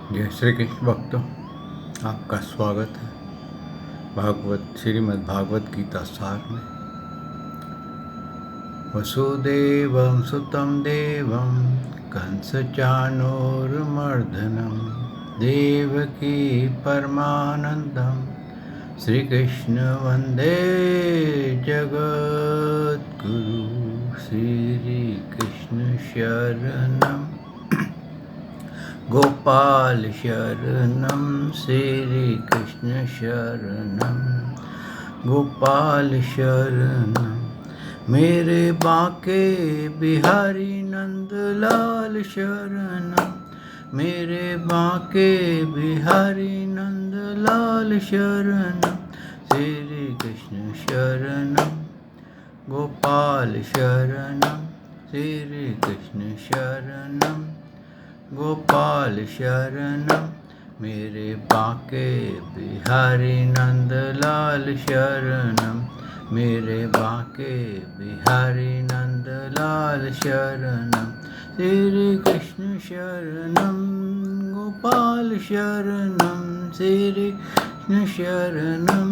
जय श्री कृष्ण भक्तों, आपका स्वागत है श्रीमद् भागवत गीता सार में। वसुदेवं सुतं देवं कंसचाणूरमर्दनं देवकी परमानन्दं श्रीकृष्ण वन्दे जगद्गुरु। श्रीकृष्ण शरणं गोपाल शरणं, श्री कृष्ण शरणं गोपाल शरणं। मेरे बांके बिहारी नंदलाल शरणं, मेरे बांके बिहारी नंदलाल शरणं। श्री कृष्ण शरणं गोपाल शरणं, श्री कृष्ण शरणं गोपाल शरणं। मेरे बांके बिहारी नंदलाल शरणं, मेरे बांके बिहारी नंदलाल शरणं। श्री कृष्ण शरणं गोपाल शरणं, श्री कृष्ण शरणं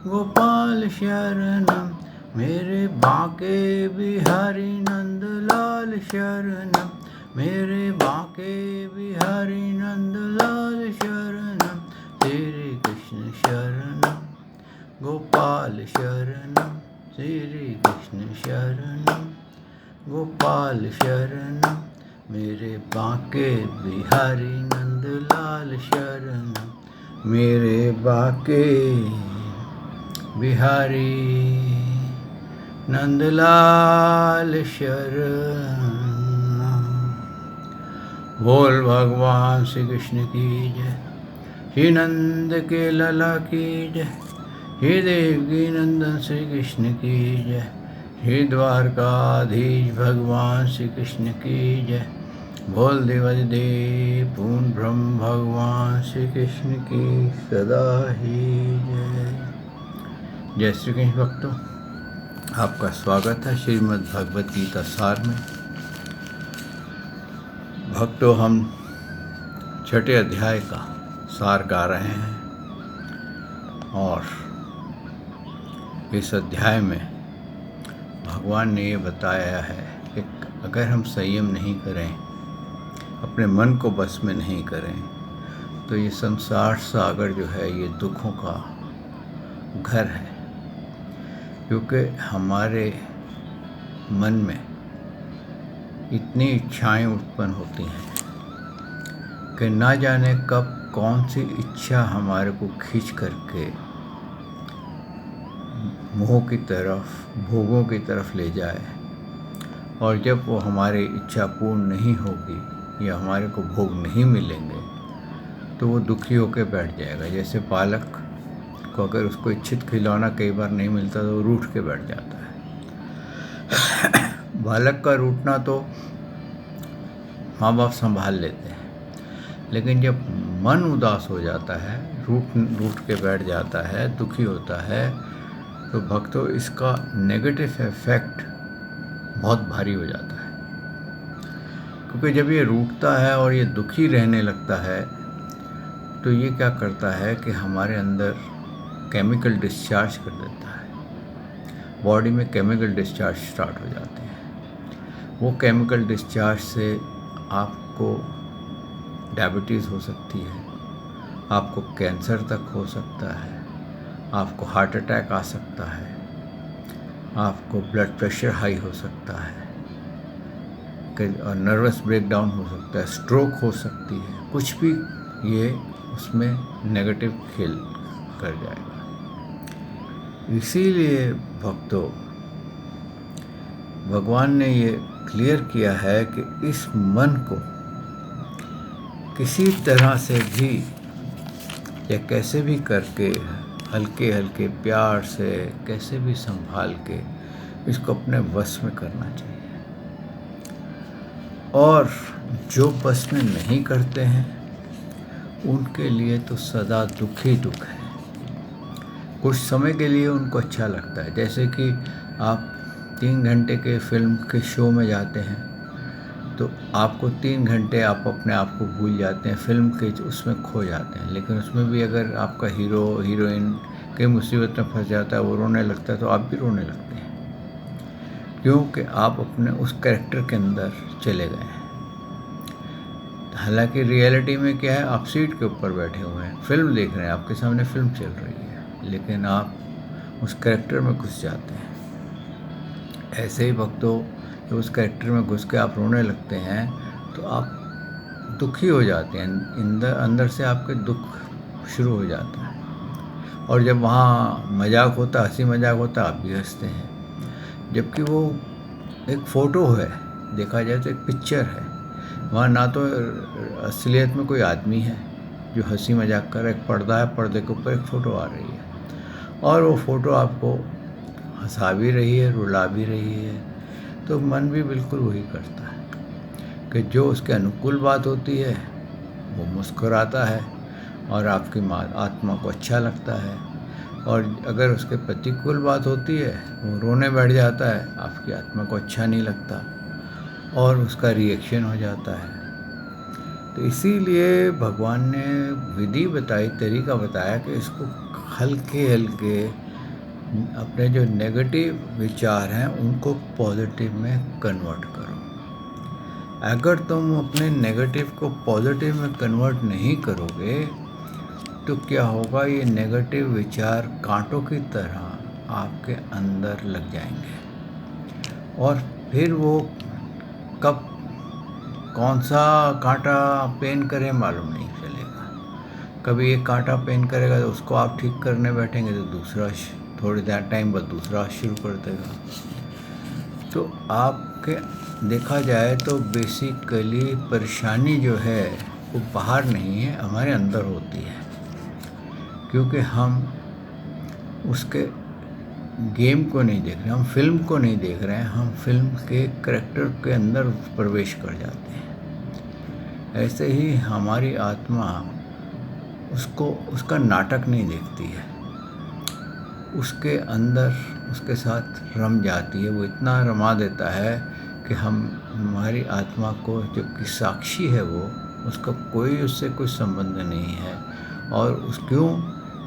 गोपाल शरणं। मेरे बांके बिहारी नंदलाल शरणं, मेरे बांके बिहारी नंदलाल शरणं। श्री कृष्ण शरणं गोपाल शरणं, श्री कृष्ण शरणं गोपाल शरणं। मेरे बांके बिहारी नंदलाल शरणं, मेरे बांके बिहारी नंदलाल शरणं। बोल भगवान श्री कृष्ण की जय, श्री नंद के लला की जय, श्री देवकी नंदन श्री कृष्ण की जय, श्री द्वारकाधीश भगवान श्री कृष्ण की जय। बोल देवज देव पूर्ण ब्रह्म भगवान श्री कृष्ण की सदा ही जय। जय श्री कृष्ण भक्तों, आपका स्वागत है श्रीमद् भागवत गीता सार में। भक्तों, हम छठे अध्याय का सार गा रहे हैं और इस अध्याय में भगवान ने ये बताया है कि अगर हम संयम नहीं करें, अपने मन को बस में नहीं करें, तो ये संसार सागर जो है ये दुखों का घर है। क्योंकि हमारे मन में इतनी इच्छाएं उत्पन्न होती हैं कि ना जाने कब कौन सी इच्छा हमारे को खींच करके मोह की तरफ, भोगों की तरफ ले जाए, और जब वो हमारी इच्छा पूर्ण नहीं होगी या हमारे को भोग नहीं मिलेंगे तो वो दुखी होकर बैठ जाएगा। जैसे बालक को अगर उसको इच्छित खिलौना कई बार नहीं मिलता तो वो रूठ के बैठ जाता है। बालक का रूठना तो माँ बाप संभाल लेते हैं, लेकिन जब मन उदास हो जाता है, रूठ के बैठ जाता है, दुखी होता है, तो भक्तों इसका नेगेटिव इफेक्ट बहुत भारी हो जाता है। क्योंकि जब ये रूठता है और ये दुखी रहने लगता है तो ये क्या करता है कि हमारे अंदर केमिकल डिस्चार्ज कर देता है। बॉडी में केमिकल डिस्चार्ज स्टार्ट हो जाते हैं। वो केमिकल डिस्चार्ज से आपको डायबिटीज़ हो सकती है, आपको कैंसर तक हो सकता है, आपको हार्ट अटैक आ सकता है, आपको ब्लड प्रेशर हाई हो सकता है, और नर्वस ब्रेकडाउन हो सकता है, स्ट्रोक हो सकती है, कुछ भी ये उसमें नेगेटिव खेल कर जाएगा। इसीलिए भक्तों, भगवान ने ये क्लियर किया है कि इस मन को किसी तरह से भी या कैसे भी करके, हल्के हल्के प्यार से कैसे भी संभाल के इसको अपने वश में करना चाहिए। और जो बस में नहीं करते हैं उनके लिए तो सदा दुख ही दुख है। कुछ समय के लिए उनको अच्छा लगता है, जैसे कि आप 3 घंटे के फिल्म के शो में जाते हैं तो आपको 3 घंटे आप अपने आप को भूल जाते हैं, फिल्म के उसमें खो जाते हैं। लेकिन उसमें भी अगर आपका हीरो हीरोइन कई मुसीबत में फंस जाता है, वो रोने लगता है, तो आप भी रोने लगते हैं, क्योंकि आप अपने उस कैरेक्टर के अंदर चले गए हैं। हालांकि रियलिटी में क्या है, आप सीट के ऊपर बैठे हुए हैं, फिल्म देख रहे हैं, आपके सामने फिल्म चल रही है, लेकिन आप उस कैरेक्टर में घुस जाते हैं। ऐसे ही भक्तों, जब उस कैरेक्टर में घुस के आप रोने लगते हैं तो आप दुखी हो जाते हैं, अंदर से आपके दुख शुरू हो जाता है। और जब वहाँ मजाक होता, हंसी मजाक होता, आप भी हंसते हैं, जबकि वो एक फ़ोटो है, देखा जाए तो एक पिक्चर है। वहाँ ना तो असलियत में कोई आदमी है जो हंसी मजाक कर, एक पर्दा है, पर्दे के ऊपर एक फ़ोटो आ रही है, और वो फ़ोटो आपको हंसा भी रही है, रुला भी रही है। तो मन भी बिल्कुल वही करता है कि जो उसके अनुकूल बात होती है वो मुस्कुराता है और आपकी आत्मा को अच्छा लगता है, और अगर उसके प्रतिकूल बात होती है वो रोने बैठ जाता है, आपकी आत्मा को अच्छा नहीं लगता और उसका रिएक्शन हो जाता है। तो इसीलिए भगवान ने विधि बताई, तरीका बताया कि इसको हल्के हल्के अपने जो नेगेटिव विचार हैं उनको पॉजिटिव में कन्वर्ट करो। अगर तुम अपने नेगेटिव को पॉजिटिव में कन्वर्ट नहीं करोगे तो क्या होगा, ये नेगेटिव विचार कांटों की तरह आपके अंदर लग जाएंगे, और फिर वो कब कौन सा कांटा पेन करे मालूम नहीं चलेगा। कभी एक कांटा पेन करेगा तो उसको आप ठीक करने बैठेंगे तो दूसरा थोड़ी देर टाइम बाद दूसरा शुरू कर देगा। तो आपके देखा जाए तो बेसिकली परेशानी जो है वो बाहर नहीं है, हमारे अंदर होती है, क्योंकि हम उसके गेम को नहीं देख रहे, हम फिल्म को नहीं देख रहे हैं, हम फिल्म के करैक्टर के अंदर प्रवेश कर जाते हैं। ऐसे ही हमारी आत्मा उसका नाटक नहीं देखती है, उसके अंदर उसके साथ रम जाती है। वो इतना रमा देता है कि हमारी आत्मा को, जबकि साक्षी है वो, उसका उससे कोई संबंध नहीं है। और क्यों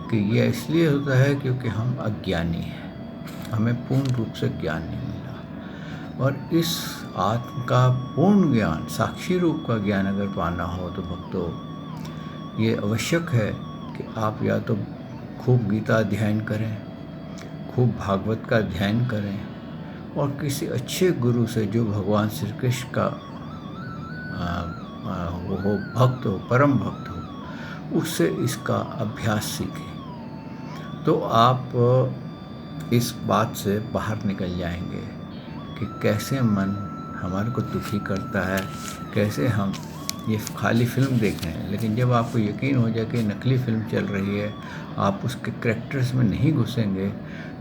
कि ये इसलिए होता है क्योंकि हम अज्ञानी हैं, हमें पूर्ण रूप से ज्ञान नहीं मिला। और इस आत्म का पूर्ण ज्ञान, साक्षी रूप का ज्ञान अगर पाना हो तो भक्तों, ये आवश्यक है कि आप या तो खूब गीता अध्ययन करें, खूब भागवत का अध्ययन करें, और किसी अच्छे गुरु से जो भगवान श्री कृष्ण का वो हो, भक्त हो, परम भक्त हो, उससे इसका अभ्यास सीखें। तो आप इस बात से बाहर निकल जाएंगे कि कैसे मन हमारे को दुखी करता है, कैसे हम ये खाली फिल्म देख रहे हैं, लेकिन जब आपको यकीन हो जाए कि नकली फिल्म चल रही है, आप उसके करैक्टर्स में नहीं घुसेंगे,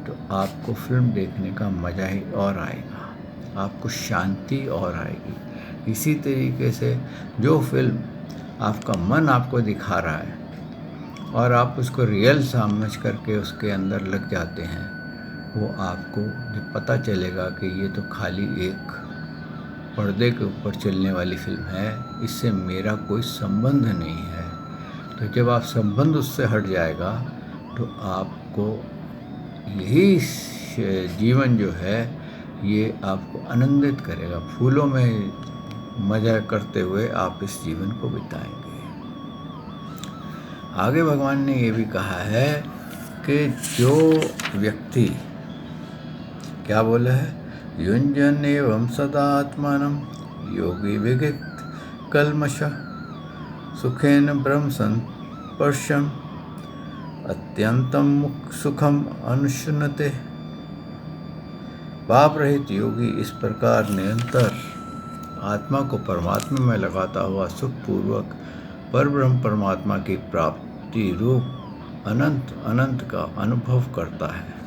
तो आपको फिल्म देखने का मज़ा ही और आएगा, आपको शांति और आएगी। इसी तरीके से जो फिल्म आपका मन आपको दिखा रहा है और आप उसको रियल समझ करके उसके अंदर लग जाते हैं, वो आपको जब पता चलेगा कि ये तो खाली एक पर्दे के ऊपर चलने वाली फिल्म है, इससे मेरा कोई संबंध नहीं है। तो जब आप संबंध उससे हट जाएगा तो आपको यही जीवन जो है ये आपको आनंदित करेगा। फूलों में मज़ा करते हुए आप इस जीवन को बिताएंगे। आगे भगवान ने ये भी कहा है कि जो व्यक्ति क्या बोला है, युञ्जन एवं सदा आत्मानं योगी विगत कल्मषः सुखेन ब्रह्म संस्पर्शम अत्यंतम सुखम अनुष्णुते। पाप रहित योगी इस प्रकार निरंतर आत्मा को परमात्मा में लगाता हुआ सुखपूर्वक परब्रह्म परमात्मा की प्राप्ति रूप अनंत अनंत का अनुभव करता है।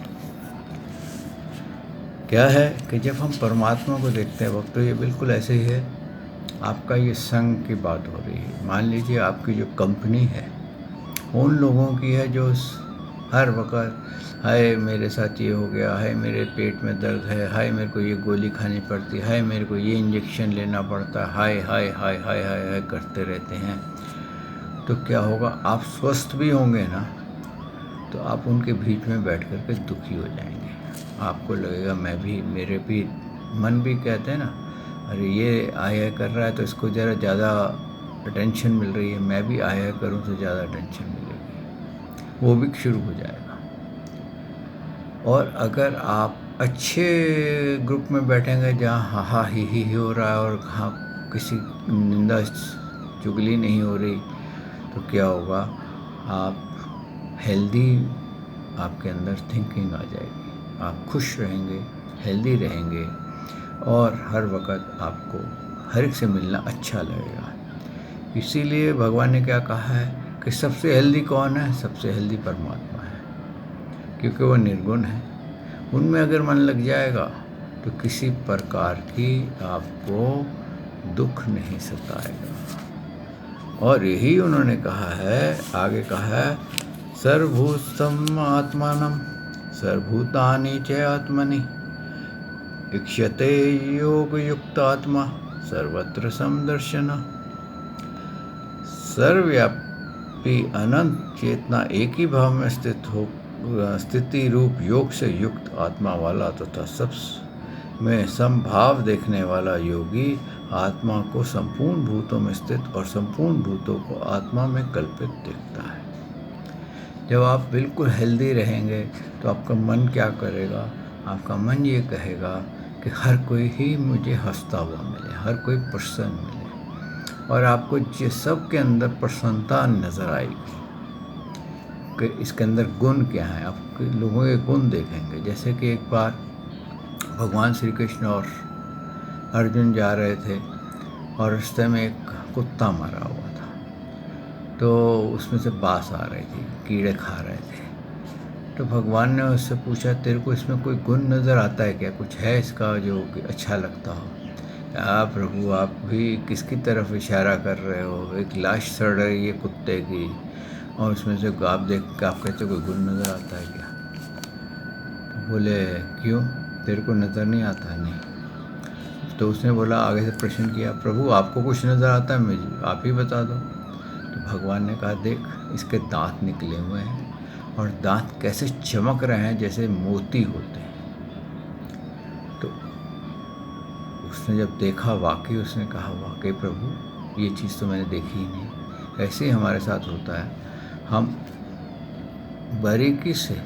क्या है कि जब हम परमात्मा को देखते हैं वक्त, तो ये बिल्कुल ऐसे ही है, आपका ये संग की बात हो रही है। मान लीजिए आपकी जो कंपनी है उन लोगों की है जो हर वक्त हाय मेरे साथ ये हो गया, हाय मेरे पेट में दर्द है, हाय मेरे को ये गोली खानी पड़ती है, हाय मेरे को ये इंजेक्शन लेना पड़ता है, हाय हाय हाय हाय हाय हाय करते रहते हैं, तो क्या होगा, आप स्वस्थ भी होंगे ना तो आप उनके बीच में बैठ कर के दुखी हो जाएंगे। आपको लगेगा मैं भी, मेरे भी मन भी कहते हैं ना, अरे ये आया कर रहा है तो इसको ज़रा ज़्यादा टेंशन मिल रही है, मैं भी आया करूँ तो ज़्यादा टेंशन मिलेगी, वो भी शुरू हो जाएगा। और अगर आप अच्छे ग्रुप में बैठेंगे जहाँ हा हा ही हो रहा है और हाँ किसी निंदा चुगली नहीं हो रही, तो क्या होगा, आप हेल्दी, आपके अंदर थिंकिंग आ जाएगी, आप खुश रहेंगे, हेल्दी रहेंगे और हर वक्त आपको हर एक से मिलना अच्छा लगेगा। इसीलिए भगवान ने क्या कहा है कि सबसे हेल्दी कौन है, सबसे हेल्दी परमात्मा है, क्योंकि वो निर्गुण है। उनमें अगर मन लग जाएगा तो किसी प्रकार की आपको दुख नहीं सताएगा। और यही उन्होंने कहा है, आगे कहा है, सर्वभूतम आत्मानम सर्वभूतानि च आत्मनि इक्षते योग युक्त आत्मा सर्वत्र समदर्शन। सर्वव्यापी अनंत चेतना एक ही भाव में स्थिति रूप योग से युक्त आत्मा वाला तथा सब में समभाव देखने वाला योगी आत्मा को संपूर्ण भूतों में स्थित और संपूर्ण भूतों को आत्मा में कल्पित देखता है। जब आप बिल्कुल हेल्दी रहेंगे तो आपका मन क्या करेगा, आपका मन ये कहेगा कि हर कोई ही मुझे हंसता हुआ मिले, हर कोई प्रसन्न मिले, और आपको ये सब के अंदर प्रसन्नता नज़र आएगी कि इसके अंदर गुण क्या है। आप लोगों के गुण देखेंगे। जैसे कि एक बार भगवान श्री कृष्ण और अर्जुन जा रहे थे और रास्ते में एक कुत्ता मरा हुआ था, तो उसमें से बास आ रही थी, कीड़े खा रहे थे। तो भगवान ने उससे पूछा, तेरे को इसमें कोई गुण नज़र आता है क्या, कुछ है इसका जो कि अच्छा लगता हो? आप प्रभु, आप भी किसकी तरफ इशारा कर रहे हो? एक लाश सड़ रही है कुत्ते की और उसमें से आप देख के आप कहते हो कोई गुण नज़र आता है क्या? तो बोले, क्यों, तेरे को नज़र नहीं आता? नहीं। तो उसने बोला, आगे से प्रश्न किया, प्रभु आपको कुछ नज़र आता है, मुझे आप ही बता दो। तो भगवान ने कहा, देख इसके दांत निकले हुए हैं और दांत कैसे चमक रहे हैं जैसे मोती होते हैं। तो उसने जब देखा, वाकई उसने कहा, वाकई प्रभु ये चीज़ तो मैंने देखी ही नहीं। ऐसे ही हमारे साथ होता है, हम बारीकी से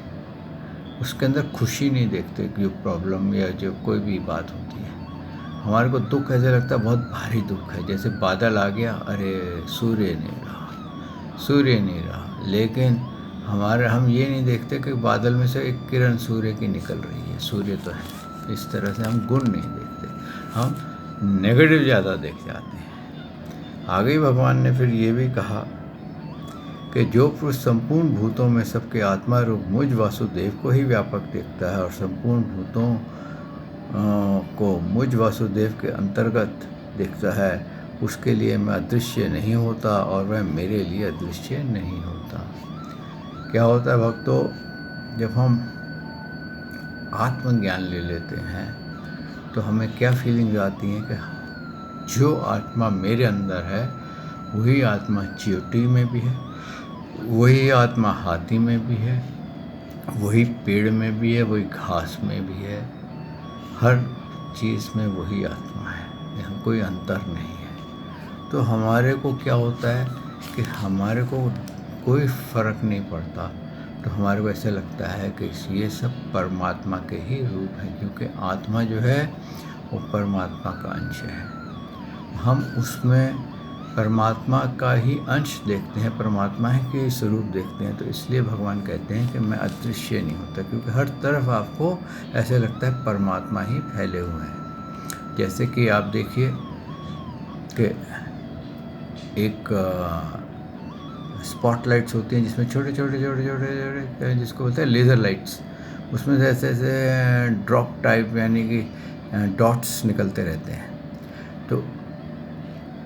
उसके अंदर खुशी नहीं देखते कि जो प्रॉब्लम या जो कोई भी बात होती है, हमारे को दुख ऐसे लगता है बहुत भारी दुख है, जैसे बादल आ गया, अरे सूर्य नहीं रहा, सूर्य नहीं रहा। लेकिन हम ये नहीं देखते कि बादल में से एक किरण सूर्य की निकल रही है, सूर्य तो है। इस तरह से हम गुण नहीं देखते, हम नेगेटिव ज़्यादा देख जाते हैं। आगे भगवान ने फिर ये भी कहा कि जो पुरुष संपूर्ण भूतों में सबके आत्मा रूप मुझ वासुदेव को ही व्यापक देखता है और संपूर्ण भूतों को मुझ वासुदेव के अंतर्गत देखता है, उसके लिए मैं अदृश्य नहीं होता और वह मेरे लिए अदृश्य नहीं होता। क्या होता है भक्तों, जब हम आत्मज्ञान ले लेते हैं तो हमें क्या फीलिंग्स आती हैं कि जो आत्मा मेरे अंदर है वही आत्मा चींटी में भी है, वही आत्मा हाथी में भी है, वही पेड़ में भी है, वही घास में भी है, हर चीज़ में वही आत्मा है, यहाँ कोई अंतर नहीं है। तो हमारे को क्या होता है कि हमारे को कोई फ़र्क नहीं पड़ता, तो हमारे को ऐसे लगता है कि ये सब परमात्मा के ही रूप हैं, क्योंकि आत्मा जो है वो परमात्मा का अंश है। हम उसमें परमात्मा का ही अंश देखते हैं, परमात्मा के स्वरूप देखते हैं। तो इसलिए भगवान कहते हैं कि मैं अदृश्य नहीं होता, क्योंकि हर तरफ आपको ऐसे लगता है परमात्मा ही फैले हुए हैं। जैसे कि आप देखिए कि एक स्पॉटलाइट्स होती हैं जिसमें छोटे छोटे जिसको बोलते हैं लेज़र लाइट्स, उसमें से ऐसे ऐसे ड्रॉप टाइप यानी कि डॉट्स निकलते रहते हैं। तो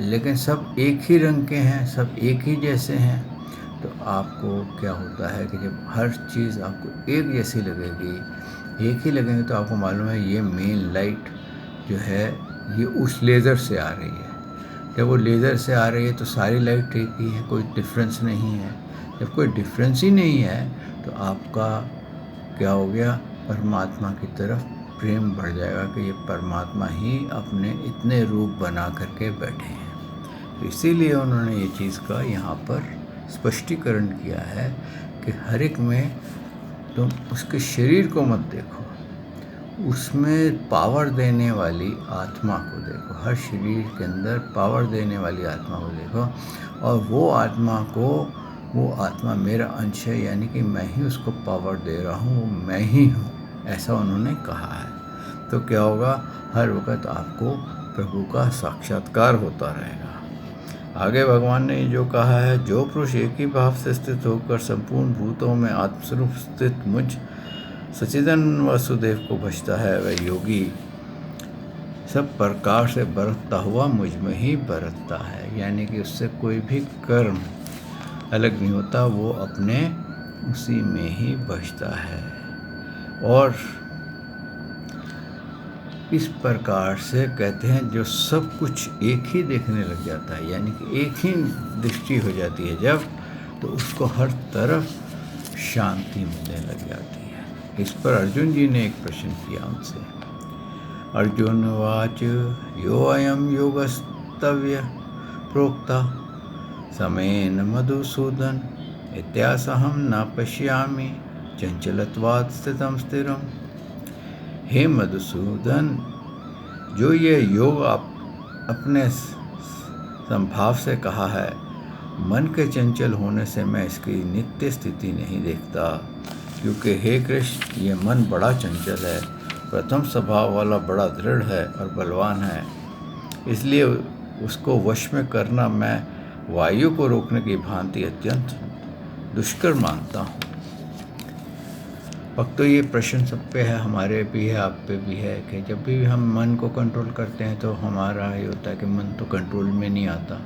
लेकिन सब एक ही रंग के हैं, सब एक ही जैसे हैं। तो आपको क्या होता है कि जब हर चीज़ आपको एक जैसी लगेगी, एक ही लगेंगे, तो आपको मालूम है ये मेन लाइट जो है ये उस लेज़र से आ रही है। जब वो लेज़र से आ रही है तो सारी लाइट एक ही है, कोई डिफरेंस नहीं है। जब कोई डिफरेंस ही नहीं है तो आपका क्या हो गया, परमात्मा की तरफ प्रेम बढ़ जाएगा कि ये परमात्मा ही अपने इतने रूप बना करके बैठे हैं। तो इसीलिए उन्होंने ये चीज़ का यहाँ पर स्पष्टीकरण किया है कि हर एक में तुम उसके शरीर को मत देखो, उसमें पावर देने वाली आत्मा को देखो। हर शरीर के अंदर पावर देने वाली आत्मा को देखो, और वो आत्मा मेरा अंश है, यानी कि मैं ही उसको पावर दे रहा हूँ, वो मैं ही हूँ, ऐसा उन्होंने कहा है। तो क्या होगा, हर वक्त आपको प्रभु का साक्षात्कार होता रहेगा। आगे भगवान ने जो कहा है, जो पुरुष एक ही भाव से स्थित होकर संपूर्ण भूतों में आत्मस्वरूप स्थित मुझ सच्चिदानंद वासुदेव को भजता है, वह योगी सब प्रकार से बरतता हुआ मुझ में ही बरतता है। यानी कि उससे कोई भी कर्म अलग नहीं होता, वो अपने उसी में ही बसता है। और इस प्रकार से कहते हैं जो सब कुछ एक ही देखने लग जाता है, यानी कि एक ही दृष्टि हो जाती है जब, तो उसको हर तरफ शांति मिलने लग जाती है। इस पर अर्जुन जी ने एक प्रश्न किया उनसे। अर्जुन वाच यो अयम योगस्तव्य प्रोक्ता समेन मधुसूदन इत्यासहम न पश्यामि चंचलत्वात् स्थितम स्थिरम। हे मधुसूदन, जो ये योग आप अपने संभाव से कहा है, मन के चंचल होने से मैं इसकी नित्य स्थिति नहीं देखता, क्योंकि हे कृष्ण, ये मन बड़ा चंचल है, प्रथम स्वभाव वाला बड़ा दृढ़ है और बलवान है, इसलिए उसको वश में करना मैं वायु को रोकने की भांति अत्यंत दुष्कर मानता हूँ। अब तो ये प्रश्न सब पे है, हमारे भी है, आप पे भी है, कि जब भी हम मन को कंट्रोल करते हैं तो हमारा ये होता है कि मन तो कंट्रोल में नहीं आता।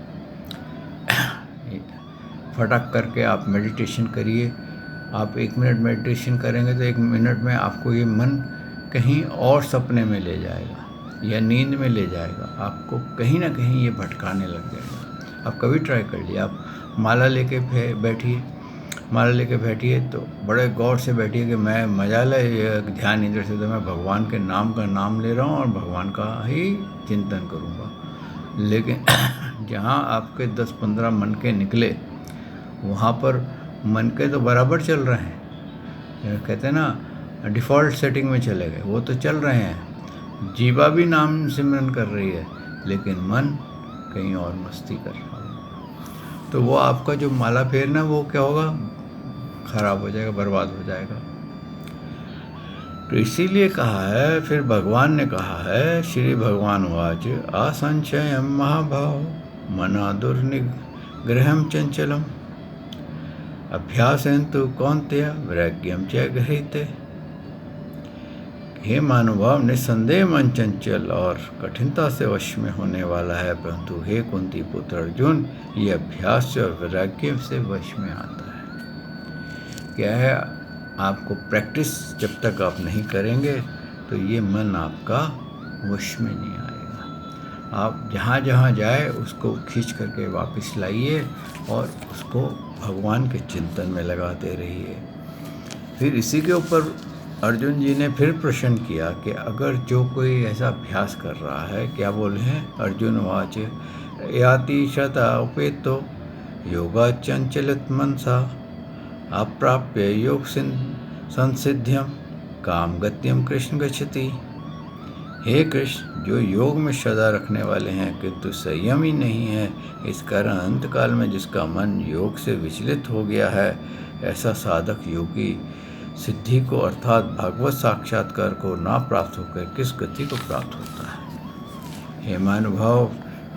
फटाक करके आप मेडिटेशन करिए, आप 1 मिनट मेडिटेशन करेंगे तो 1 मिनट में आपको ये मन कहीं और सपने में ले जाएगा या नींद में ले जाएगा, आपको कहीं ना कहीं ये भटकाने लग जाएगा। आप कभी ट्राई कर लिए, आप माला लेके बैठिए, माला लेके बैठिए तो बड़े गौर से बैठिए कि मैं मजा ले ध्यान इधर से, तो मैं भगवान के नाम का नाम ले रहा हूँ और भगवान का ही चिंतन करूँगा। लेकिन जहाँ आपके 10-15 मन के निकले, वहाँ पर मन के तो बराबर चल रहे हैं, कहते हैं ना डिफ़ॉल्ट सेटिंग में चले गए, वो तो चल रहे हैं, जीवा भी नाम सिमरन कर रही है, लेकिन मन कहीं और मस्ती कर रहा है। तो वो आपका जो माला फेरना वो क्या होगा, खराब हो जाएगा, बर्बाद हो जाएगा। तो इसीलिए कहा है, फिर भगवान ने कहा है, श्री भगवान वाच असंशयम महाभाव मना दुर्निग्रहम चंचलम अभ्यासेन तु कौन्तेय वैराग्यम च गृहीते। हे मानुभाव, निस्संदेह मन चंचल और कठिनता से वश में होने वाला है, परंतु हे कुंती पुत्र अर्जुन, ये अभ्यास से और वैराग्य से वश में आता है। क्या है, आपको प्रैक्टिस जब तक आप नहीं करेंगे तो ये मन आपका वश में नहीं आएगा। आप जहाँ जहाँ जाए उसको खींच करके वापस लाइए और उसको भगवान के चिंतन में लगाते रहिए। फिर इसी के ऊपर अर्जुन जी ने फिर प्रश्न किया कि अगर जो कोई ऐसा अभ्यास कर रहा है, क्या बोले हैं, अर्जुन वाच याति शता उपेतो योगा चंचलित मनसा अप्राप्य योग संसिद्ध्यम काम गत्यम कृष्ण गच्छति। हे कृष्ण, जो योग में श्रद्धा रखने वाले हैं किंतु संयम ही नहीं है, इस कारण अंतकाल में जिसका मन योग से विचलित हो गया है, ऐसा साधक योगी सिद्धि को अर्थात भगवत साक्षात्कार को ना प्राप्त होकर किस गति को प्राप्त होता है। हे मानुभाव,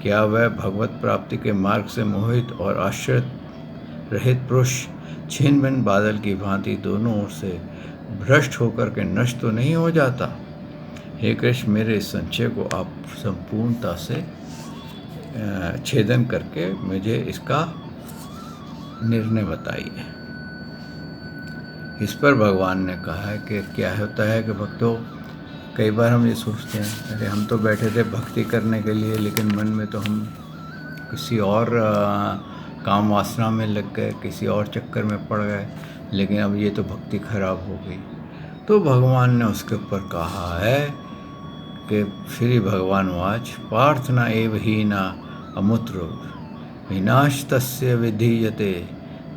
क्या वह भगवत प्राप्ति के मार्ग से मोहित और आश्रित रहित पुरुष छीन भिन्न बादल की भांति दोनों ओर से भ्रष्ट होकर के नष्ट तो नहीं हो जाता। हे कृष्ण, मेरे इस संशय को आप संपूर्णता से छेदन करके मुझे इसका निर्णय बताइए। इस पर भगवान ने कहा है कि क्या होता है कि भक्तों, कई बार हम ये सोचते हैं, अरे हम तो बैठे थे भक्ति करने के लिए, लेकिन मन में तो हम किसी और काम वासना में लग गए, किसी और चक्कर में पड़ गए, लेकिन अब ये तो भक्ति खराब हो गई। तो भगवान ने उसके ऊपर कहा है कि श्री भगवान वाच प्रार्थना एव हीना अमुत्र विनाश तस्य विधीयते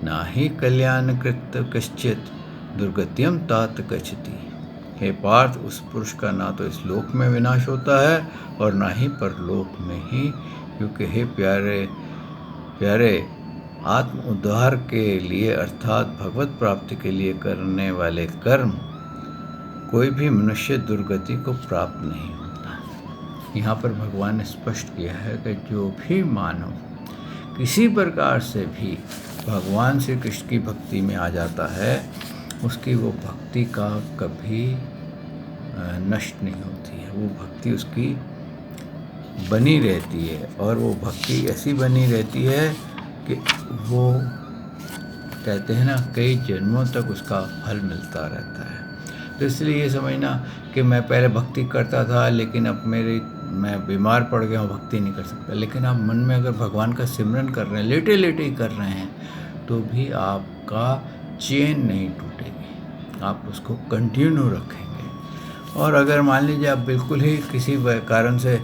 नाहि कल्याण कृत कश्चित दुर्गत्यम तात गच्छति। हे पार्थ, उस पुरुष का ना तो इस लोक में विनाश होता है और ना ही परलोक में ही, क्योंकि हे प्यारे प्यारे, आत्म उद्धार के लिए अर्थात भगवत प्राप्ति के लिए करने वाले कर्म कोई भी मनुष्य दुर्गति को प्राप्त नहीं होता। यहाँ पर भगवान ने स्पष्ट किया है कि जो भी मानव किसी प्रकार से भी भगवान श्री कृष्ण की भक्ति में आ जाता है, उसकी वो भक्ति का कभी नष्ट नहीं होती है। वो भक्ति उसकी बनी रहती है, और वो भक्ति ऐसी बनी रहती है कि वो कहते हैं ना, कई जन्मों तक उसका फल मिलता रहता है। तो इसलिए ये समझना कि मैं पहले भक्ति करता था, लेकिन अब मैं बीमार पड़ गया हूँ, भक्ति नहीं कर सकता। लेकिन आप मन में अगर भगवान का सिमरन कर रहे हैं, लेटे लेटे ही कर रहे हैं, तो भी आपका चेन नहीं टूटेगी, आप उसको कंटिन्यू रखेंगे। और अगर मान लीजिए आप बिल्कुल ही किसी कारण से,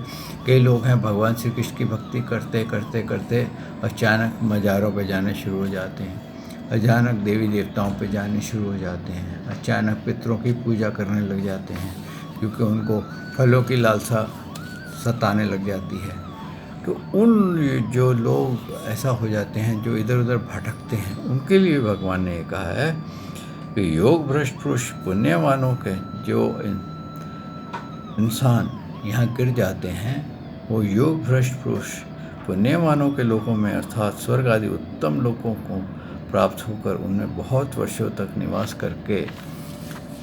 कई लोग हैं भगवान श्री कृष्ण की भक्ति करते करते करते अचानक मज़ारों पे जाने शुरू हो जाते हैं, अचानक देवी देवताओं पे जाने शुरू हो जाते हैं, अचानक पितरों की पूजा करने लग जाते हैं, क्योंकि उनको फलों की लालसा सताने लग जाती है। तो उन जो लोग ऐसा हो जाते हैं, जो इधर उधर भटकते हैं, उनके लिए भगवान ने कहा है कि योग भ्रष्ट पुरुष पुण्यवानों के जो इंसान यहाँ गिर जाते हैं, वो योग भ्रष्ट पुरुष पुण्यवानों के लोकों में अर्थात स्वर्ग आदि उत्तम लोकों को प्राप्त होकर उनमें बहुत वर्षों तक निवास करके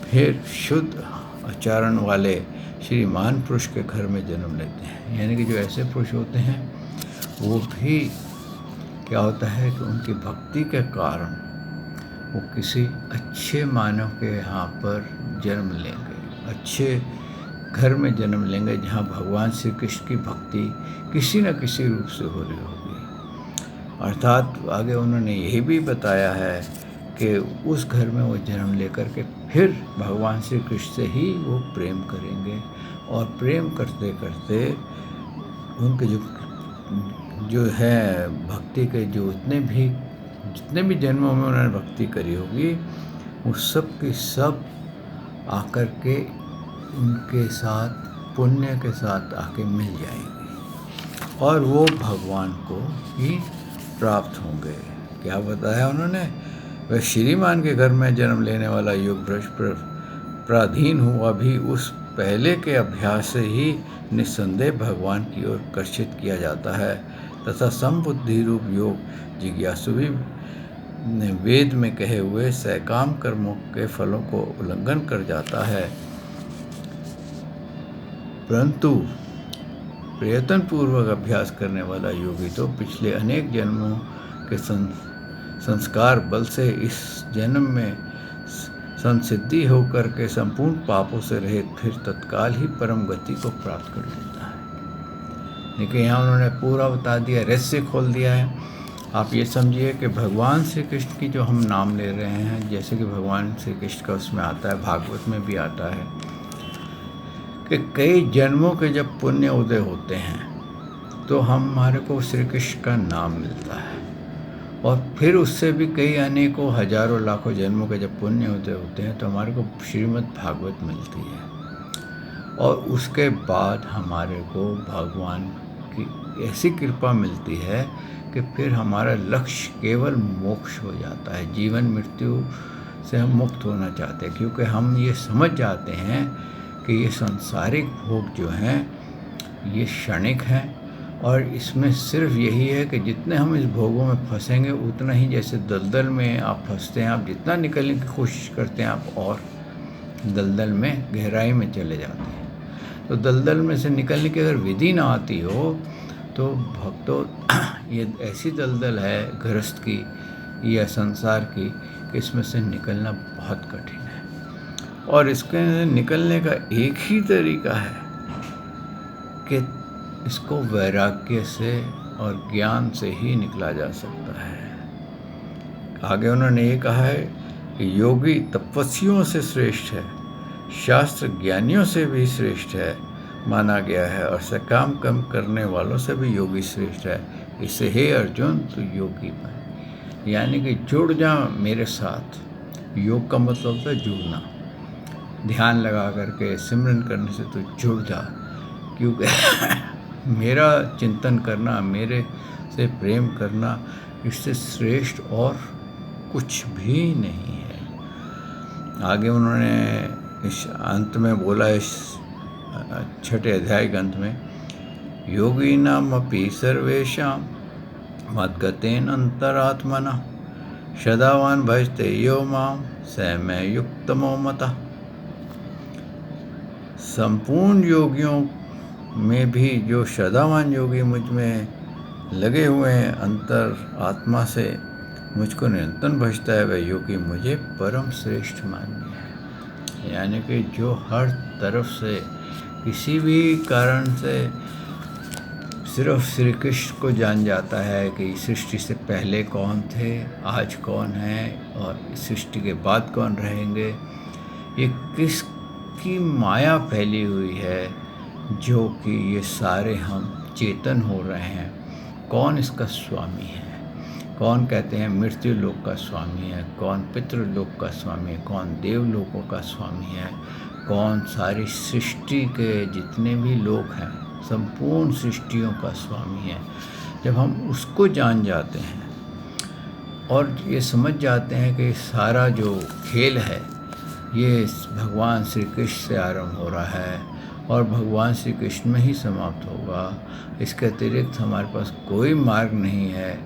फिर शुद्ध आचरण वाले श्रीमान पुरुष के घर में जन्म लेते हैं। यानी कि जो ऐसे पुरुष होते हैं, वो भी क्या होता है कि उनकी भक्ति के कारण वो किसी अच्छे मानव के यहाँ पर जन्म लेंगे, अच्छे घर में जन्म लेंगे, जहाँ भगवान श्री कृष्ण की भक्ति किसी न किसी रूप से हो रही होगी। अर्थात आगे उन्होंने यही भी बताया है कि उस घर में वो जन्म लेकर के फिर भगवान श्री कृष्ण से ही वो प्रेम करेंगे, और प्रेम करते करते उनके जो है भक्ति के जितने भी जन्मों में उन्होंने भक्ति करी होगी, वो सब की सब आकर के उनके साथ पुण्य के साथ आके मिल जाएंगे, और वो भगवान को ही प्राप्त होंगे। क्या बताया उन्होंने? वह श्रीमान के घर में जन्म लेने वाला योग भ्रष्ट पराधीन हुआ भी उस पहले के अभ्यास से ही निस्संदेह भगवान की ओर आकर्षित किया जाता है, तथा समबुद्धि रूप योग जिज्ञासु भी वेद में कहे हुए सैकाम कर्मों के फलों को उल्लंघन कर जाता है, परंतु प्रयत्न पूर्वक अभ्यास करने वाला योगी तो पिछले अनेक जन्मों के संस्कार बल से इस जन्म में संसिद्धि होकर के संपूर्ण पापों से रहित फिर तत्काल ही परम गति को प्राप्त कर लेता है। देखिए, यहाँ उन्होंने पूरा बता दिया, रहस्य खोल दिया है। आप ये समझिए कि भगवान श्री कृष्ण की जो हम नाम ले रहे हैं, जैसे कि भगवान श्री कृष्ण का उसमें आता है, भागवत में भी आता है कि कई जन्मों के जब पुण्य उदय होते हैं तो हमारे को श्री कृष्ण का नाम मिलता है, और फिर उससे भी कई अनेकों हजारों लाखों जन्मों के जब पुण्य उदय होते हैं तो हमारे को श्रीमद् भागवत मिलती है, और उसके बाद हमारे को भगवान की ऐसी कृपा मिलती है कि फिर हमारा लक्ष्य केवल मोक्ष हो जाता है। जीवन मृत्यु से हम मुक्त होना चाहते हैं, क्योंकि हम ये समझ जाते हैं कि ये सांसारिक भोग जो हैं ये क्षणिक हैं, और इसमें सिर्फ यही है कि जितने हम इस भोगों में फंसेंगे उतना ही, जैसे दलदल में आप फंसते हैं, आप जितना निकलने की कोशिश करते हैं आप और दलदल में गहराई में चले जाते हैं। तो दलदल में से निकलने की अगर विधि ना आती हो तो भक्तों, ये ऐसी दलदल है गृहस्थ की या संसार की, कि इसमें से निकलना बहुत कठिन है। और इसके निकलने का एक ही तरीका है कि इसको वैराग्य से और ज्ञान से ही निकला जा सकता है। आगे उन्होंने ये कहा है कि योगी तपस्वियों से श्रेष्ठ है, शास्त्र ज्ञानियों से भी श्रेष्ठ है माना गया है, और सकाम कर्म करने वालों से भी योगी श्रेष्ठ है। इससे हे अर्जुन तू योगी बन, यानी कि जुड़ जा मेरे साथ। योग का मतलब होता है जुड़ना, ध्यान लगा करके सिमरन करने से तू जुड़ जा, क्योंकि मेरा चिंतन करना, मेरे से प्रेम करना, इससे श्रेष्ठ और कुछ भी नहीं है। आगे उन्होंने इस अंत में बोला, इस 6ठे अध्याय के अंत में, योगिनाम अपि सर्वेषां मद्गतेन अंतरात्मना सदावान भजते यो माम स मे युक्तमो मतः। संपूर्ण योगियों में भी जो सदावान योगी मुझ में लगे हुए हैं, अंतर आत्मा से मुझको निरंतर भजता है, वह योगी मुझे परम श्रेष्ठ मान्य है। यानी कि जो हर तरफ से किसी भी कारण से सिर्फ श्री कृष्ण को जान जाता है कि सृष्टि से पहले कौन थे, आज कौन है और सृष्टि के बाद कौन रहेंगे, ये किसकी माया फैली हुई है जो कि ये सारे हम चेतन हो रहे हैं, कौन इसका स्वामी है, कौन कहते हैं मृत्यु लोक का स्वामी है, कौन पितृलोक का स्वामी है, कौन देवलोकों का स्वामी है, कौन सारी सृष्टि के जितने भी लोक हैं, संपूर्ण सृष्टियों का स्वामी है। जब हम उसको जान जाते हैं और ये समझ जाते हैं कि सारा जो खेल है ये भगवान श्री कृष्ण से आरंभ हो रहा है और भगवान श्री कृष्ण में ही समाप्त होगा, इसके अतिरिक्त हमारे पास कोई मार्ग नहीं है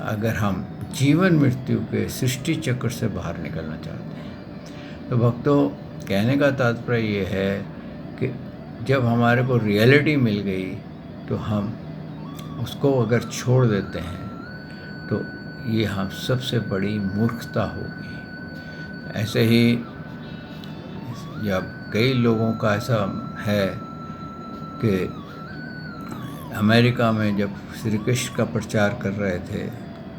अगर हम जीवन मृत्यु के सृष्टि चक्र से बाहर निकलना चाहते हैं। तो भक्तों, कहने का तात्पर्य ये है कि जब हमारे को रियलिटी मिल गई तो हम उसको अगर छोड़ देते हैं तो ये हम सबसे बड़ी मूर्खता होगी। ऐसे ही जब कई लोगों का ऐसा है कि अमेरिका में जब श्री कृष्ण का प्रचार कर रहे थे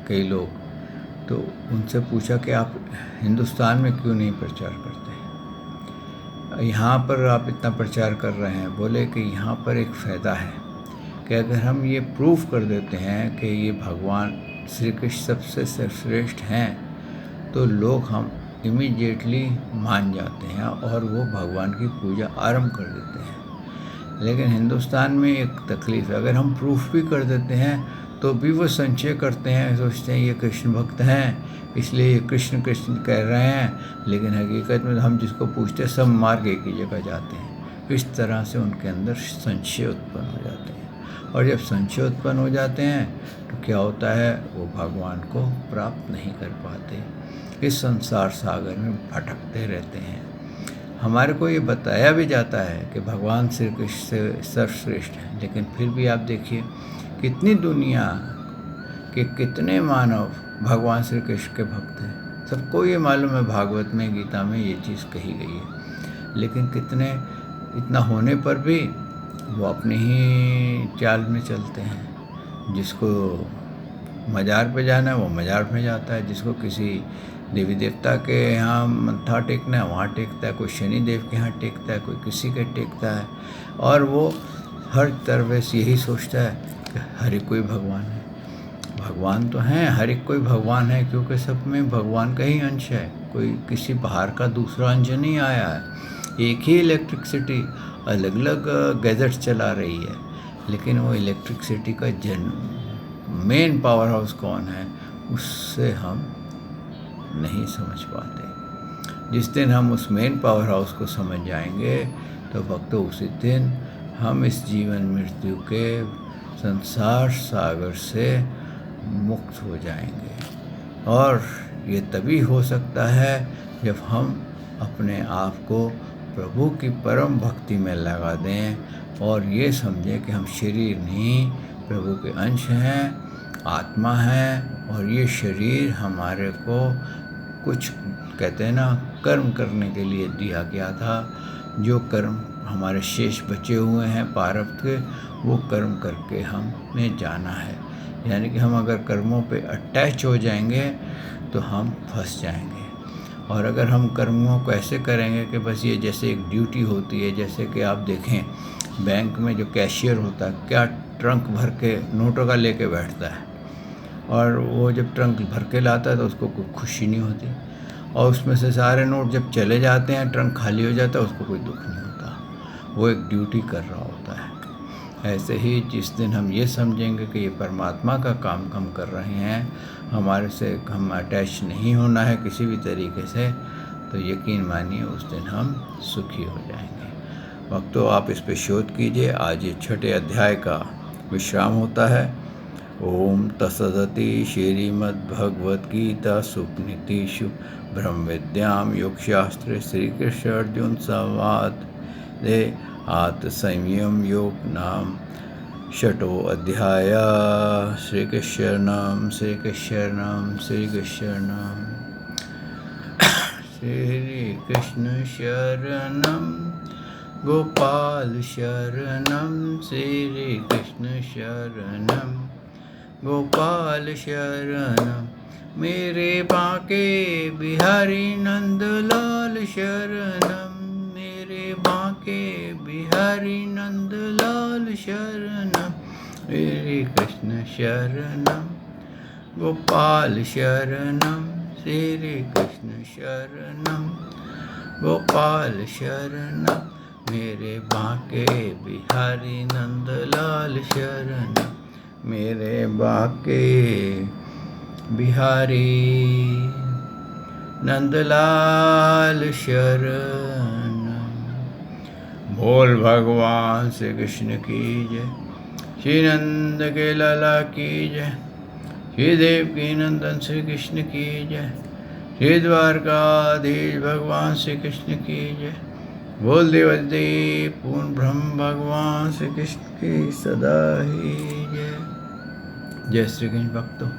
कई लोग, तो उनसे पूछा कि आप हिंदुस्तान में क्यों नहीं प्रचार करते, यहाँ पर आप इतना प्रचार कर रहे हैं। बोले कि यहाँ पर एक फ़ायदा है कि अगर हम ये प्रूफ कर देते हैं कि ये भगवान श्री कृष्ण सबसे सर्वश्रेष्ठ हैं तो लोग हम इमीडिएटली मान जाते हैं और वो भगवान की पूजा आरंभ कर देते हैं। लेकिन हिंदुस्तान में एक तकलीफ है, अगर हम प्रूफ भी कर देते हैं तो भी वो संशय करते हैं, सोचते हैं ये कृष्ण भक्त हैं इसलिए ये कृष्ण कृष्ण कह रहे हैं, लेकिन हकीकत में हम जिसको पूछते हैं सब मार्ग एक ही जगह जाते हैं। इस तरह से उनके अंदर संशय उत्पन्न हो जाते हैं और जब संशय उत्पन्न हो जाते हैं तो क्या होता है, वो भगवान को प्राप्त नहीं कर पाते, इस संसार सागर में भटकते रहते हैं। हमारे को ये बताया भी जाता है कि भगवान श्री कृष्ण से सर्वश्रेष्ठ हैं, लेकिन फिर भी आप देखिए कितनी दुनिया के कितने मानव भगवान श्री कृष्ण के भक्त हैं। सबको ये मालूम है, भागवत में गीता में ये चीज़ कही गई है, लेकिन कितने इतना होने पर भी वो अपने ही चाल में चलते हैं। जिसको मज़ार पे जाना है वो मज़ार में जाता है, जिसको किसी देवी देवता के यहाँ मत्था टेकना है वहाँ टेकता है, कोई शनि देव के यहाँ टेकता है, कोई किसी के टेकता है, और वो हर तरह से यही सोचता है कि हर एक कोई भगवान है। भगवान तो हैं, हर एक कोई भगवान है, क्योंकि सब में भगवान का ही अंश है, कोई किसी बाहर का दूसरा अंश नहीं आया है। एक ही इलेक्ट्रिसिटी अलग अलग गैजेट चला रही है, लेकिन वो इलेक्ट्रिसिटी का मेन पावर हाउस कौन है उससे हम नहीं समझ पाते। जिस दिन हम उस मेन पावर हाउस को समझ जाएंगे तो भक्तों उसी दिन हम इस जीवन मृत्यु के संसार सागर से मुक्त हो जाएंगे। और ये तभी हो सकता है जब हम अपने आप को प्रभु की परम भक्ति में लगा दें और ये समझें कि हम शरीर नहीं प्रभु के अंश हैं आत्मा है और ये शरीर हमारे को कुछ कहते हैं ना कर्म करने के लिए दिया गया था। जो कर्म हमारे शेष बचे हुए हैं प्रारब्ध के, वो कर्म करके हमें जाना है। यानी कि हम अगर कर्मों पे अटैच हो जाएंगे तो हम फंस जाएंगे। और अगर हम कर्मों को ऐसे करेंगे कि बस ये जैसे एक ड्यूटी होती है, जैसे कि आप देखें बैंक में जो कैशियर होता है क्या ट्रंक भर के नोटों का लेके बैठता है, और वो जब ट्रंक भर के लाता है तो उसको कोई खुशी नहीं होती, और उसमें से सारे नोट जब चले जाते हैं, ट्रंक खाली हो जाता है, उसको कोई दुख नहीं होता। वो एक ड्यूटी कर रहा होता है। ऐसे ही जिस दिन हम ये समझेंगे कि ये परमात्मा का काम हम कर रहे हैं, हमारे से हम अटैच नहीं होना है किसी भी तरीके से, तो यकीन मानिए उस दिन हम सुखी हो जाएंगे। भक्तों, आप इस पे शोध कीजिए। आज ये 6ठे अध्याय का विश्राम होता है। ओम तत्सदिति श्रीमद्भगवद्गीता सुपनीतिषु ब्रह्म विद्याम योगशास्त्रे श्री कृष्ण अर्जुन संवाद दे आत्मसंयम योग नाम 6ठो अध्याय। श्री कृष्णम श्री कृष्णम श्री कृष्णम श्री कृष्ण शरणम गोपाल शरणम श्री कृष्ण शरणम गोपाल शरणम मेरे बांके बिहारी नंदलाल शरणम मेरे बांके बिहारी नंदलाल शरणम श्री कृष्ण शरणम गोपाल शरणम श्री कृष्ण शरणम गोपाल शरणम मेरे बांके बिहारी नंदलाल शरणम मेरे बांके बिहारी नंदलाल शरणम। बोल भगवान श्री कृष्ण की जय। श्री नंद के लाला की जय। श्री देव की नंदन श्री कृष्ण की जय। श्री द्वारकाधीश भगवान श्री कृष्ण की जय। बोल देवदेव पूर्ण ब्रह्म भगवान श्री कृष्ण की सदा ही जय। जय श्री कृष्ण भक्तों।